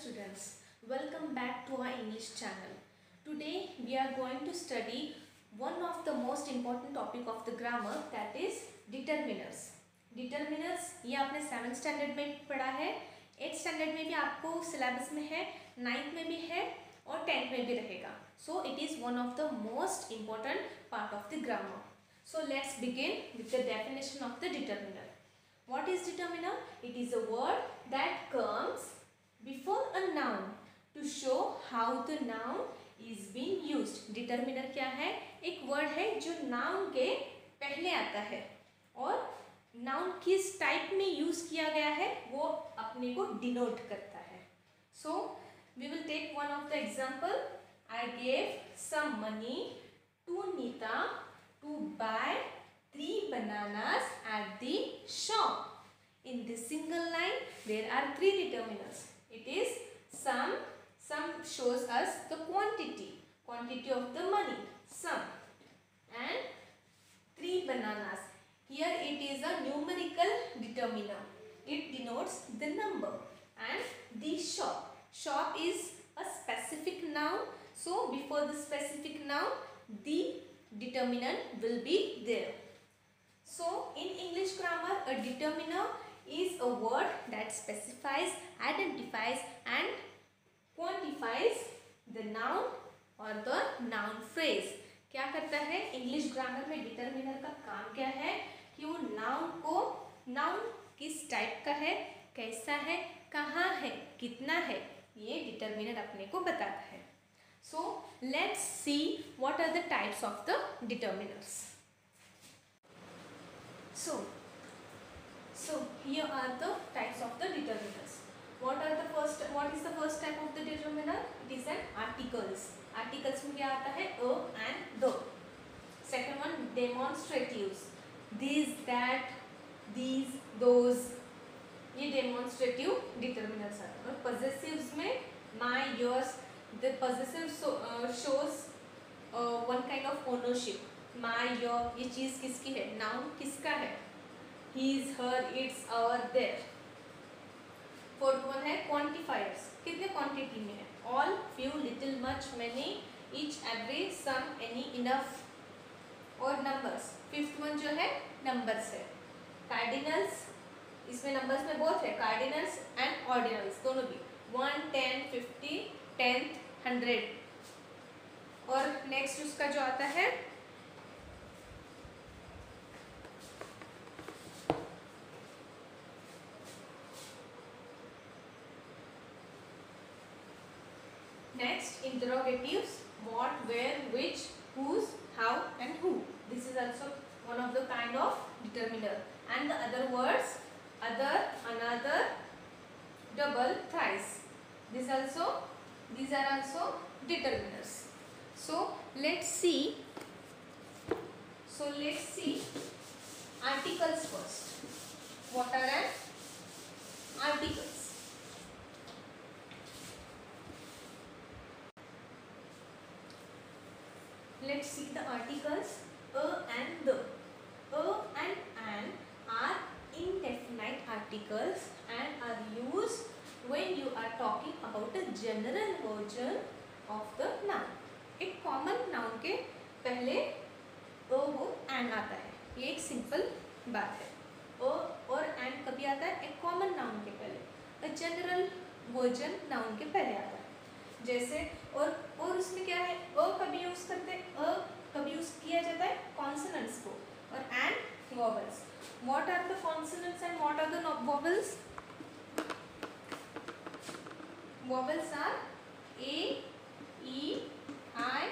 students, welcome back to our English channel. Today we are going to study one of the most important topic of the grammar, that is determiners. Determiners ये आपने 7th standard में पढ़ा है, 8th standard में भी आपको syllabus में है, 9th में भी है और 10th में भी रहेगा. So it is one of the most important part of the grammar. So let's begin with the definition of the determiner. What is determiner? It is a word that comes before a noun to show how the noun is being used. Determiner क्या है? एक word है जो noun के पहले आता है और noun किस टाइप में यूज किया गया है वो अपने को डिनोट करता है. So we will take one of the example. I gave some money to Nita to buy 3 bananas at the shop. In this single line there are 3 determiners. It is sum shows us the quantity of the money, sum, and 3 bananas. Here it is a numerical determiner. It denotes the number. And the shop is a specific noun. So before the specific noun, the determinant will be there. So in English grammar, a determiner is a word that specifies, identifies and quantifies the noun or the noun phrase. क्या करता है English grammar में determiner का काम क्या है कि वो नाउन किस टाइप का है, कैसा है, कहाँ है, कितना है, ये डिटरमिनर अपने को बताता है. So let's see what are the types of the determiners. So here are the types of the determiners. What is the first type of the determiner? It is an articles. Articles में क्या आता है? A and the. Second one, demonstratives. These, that, these, those. ये demonstrative determiners आते हैं. और possessives में my, yours. The possessive shows one kind of ownership. My, your. ये चीज़ किसकी है? Noun किसका है? His, her, its, our, their. Fourth one है क्वांटिफायर्स. कितने क्वांटिटी में है? All, few, little, much, many, each, every, some, any, enough और नंबर्स. फिफ्थ वन जो है नंबर्स है. कार्डिनल्स, इसमें नंबर्स में बहुत है, कार्डिनल्स एंड ऑर्डिनल्स दोनों भी. 1, 10, 50, 10, 100. और नेक्स्ट उसका जो आता है next, interrogatives, what, where, which, whose, how and who. This is also one of the kind of determiner. And the other words, other, another, double, thrice. These are also determiners. So let's see articles first. What are articles? Let's see the articles. A and the. A and an are indefinite articles and are used when you are talking about a general version of the noun. एक common noun के पहले a हो and आता है. ये एक simple बात है. a और and कभी आता है? एक common noun के पहले. A general version noun के पहले आता है. जैसे और उसमें क्या है? अ कभी यूज करते हैं, अ कभी यूज किया जाता है कॉन्सोनेंट्स को और and vowels. What are the consonants and what are the vowels? Vowels are A, E, I,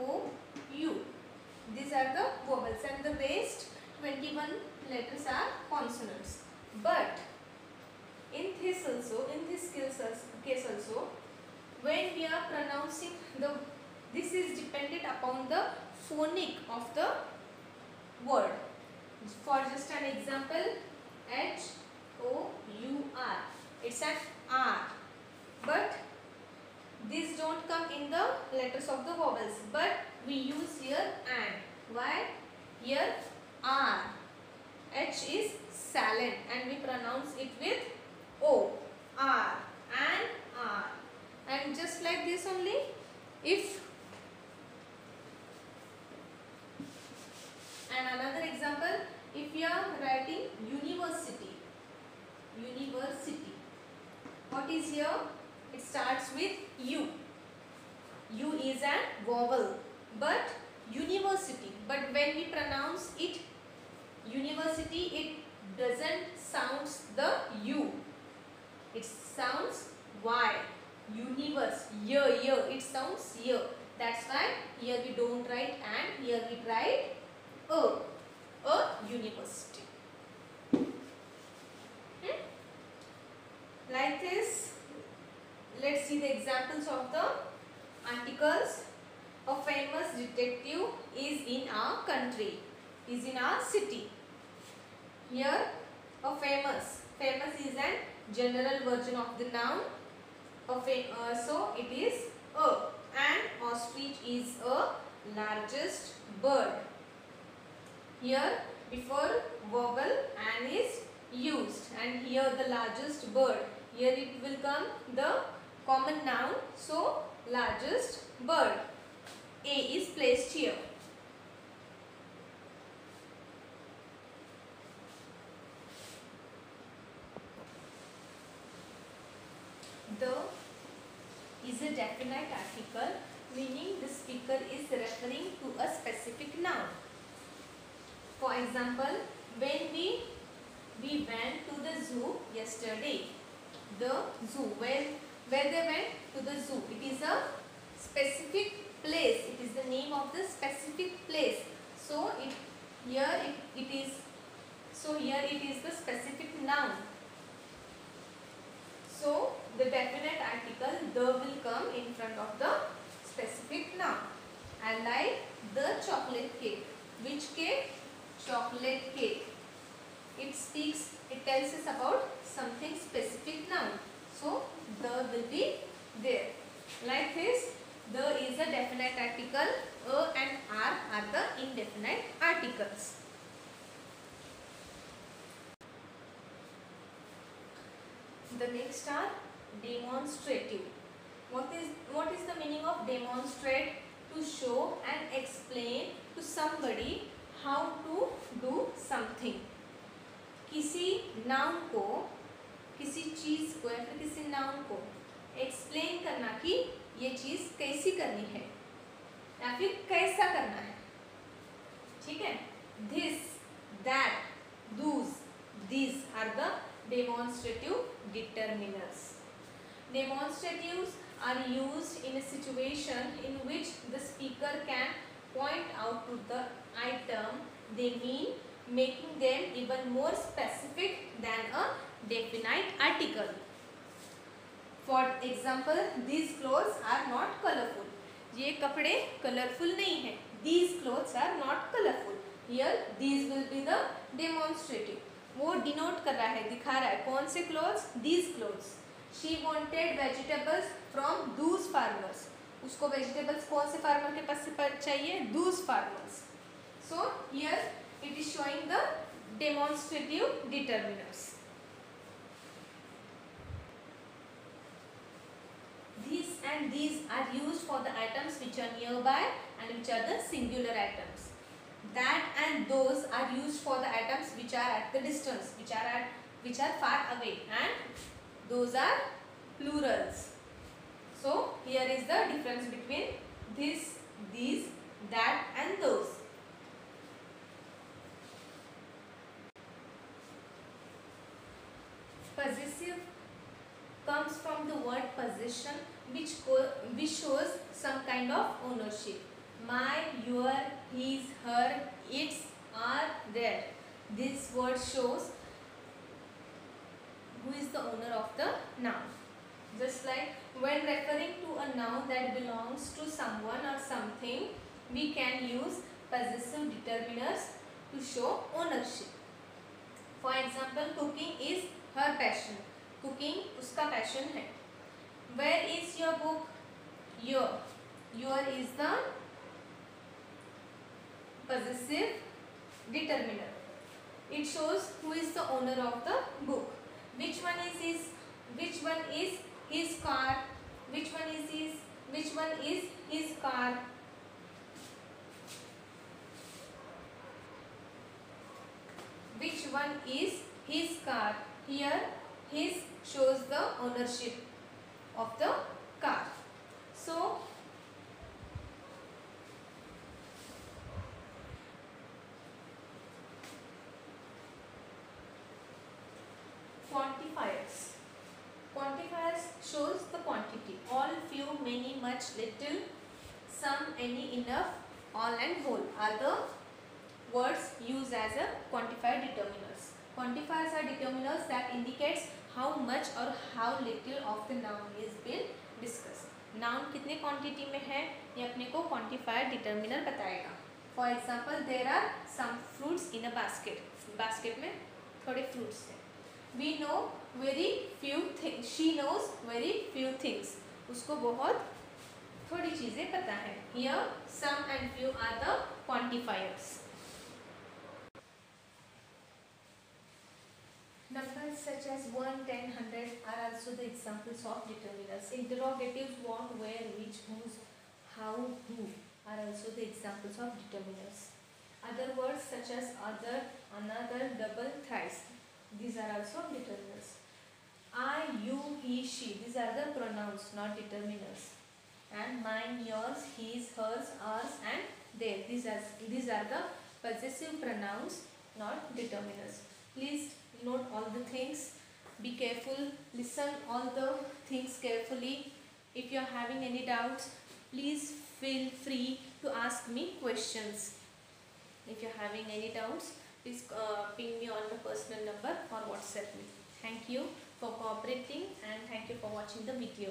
O, U. These are the vowels and the rest 21 letters are consonants. But in this case also, when we are pronouncing this is dependent upon the phonic of the word. For just an example, H O U R, it's an R, but these don't come in the letters of the vowels, but we use here and. Why? Here R, H is silent and we pronounce it with O, R and R. is here? It starts with U. U is an vowel, but university. But when we pronounce it university, it doesn't sounds the U. It sounds Y. Universe. Year. It sounds year. That's why here we don't write and, here we write A. A university. Like this, let's see the examples of the articles. A famous detective is in our country, is in our city. Here, a famous is an general version of the noun. So it is a. An ostrich is a largest bird. Here, before vowel an is used, and here the largest bird. Here it will come the common noun, so largest bird. A is placed here. The is a definite article, meaning the speaker is referring to a specific noun. For example, when we went to the zoo yesterday. The zoo, where they went to the zoo. It is a specific place. It is the name of the specific place. So here it is the specific noun. So the definite article the will come in front of the specific noun. And like the chocolate cake. Which cake? Chocolate cake. It tells us about something specific noun. So the will be there. Like this, the is a definite article. A and are the indefinite articles. The next are demonstrative. What is the meaning of demonstrate? To show and explain to somebody how to do something. किसी noun को, किसी चीज को या फिर किसी noun को explain करना कि ये चीज कैसी करनी है या फिर कैसा करना है. ठीक है. This, that, those, these are the demonstrative determiners. Demonstratives are used in a situation in which the speaker can point out to the item they mean, making them even more specific than a definite article. For example, these clothes are not colorful. ये कपड़े colourful नहीं है. These clothes are not colorful. Here these will be the demonstrative. वो denote कर रहा है, दिखा रहा है. कौन से clothes? These clothes. She wanted vegetables from those farmers. उसको vegetables कौन से farmer के पास से चाहिए? Those farmers. So here it is showing the demonstrative determiners. These and these are used for the items which are nearby and which are the singular items. That and those are used for the items which are at the distance, which are far away, and those are plurals. So here is the difference between this, these, that and those. Possessive comes from the word possession, which shows some kind of ownership. My, your, his, her, its, are, their. This word shows who is the owner of the noun. Just like when referring to a noun that belongs to someone or something, we can use possessive determiners to show ownership. For example, cooking is her passion. Cooking उसका passion है. Where is your book? Your. Your is the possessive determiner. It shows who is the owner of the book. Which one is his? Which one is his car? Which one is his? Which one is his car? Which one is his car? Here His shows the ownership of the car. So quantifiers. Quantifiers shows the quantity. All, few, many, much, little, some, any, enough, all and whole are the words used as a quantifier determiners. Quantifiers are determiners that indicates how much or how little of the noun is been discussed. Noun कितने quantity में है ये अपने को quantifier determiner बताएगा. For example, there are some fruits in a basket. Basket में थोड़े fruits हैं. We know very few things. She knows very few things. उसको बहुत थोड़ी चीज़ें पता है. Here some and few are the quantifiers. Numbers such as 1, 10, 100 are also the examples of determiners. Interrogatives what, where, which, whose, how, who are also the examples of determiners. Other words such as other, another, double, thrice. These are also determiners. I, you, he, she. These are the pronouns, not determiners. And mine, yours, his, hers, ours, and their. These are the possessive pronouns, not determiners. Please note all the things. Be careful. Listen all the things carefully. If you are having any doubts, please feel free to ask me questions. If you are having any doubts, please ping me on the personal number or WhatsApp me. Thank you for cooperating and thank you for watching the video.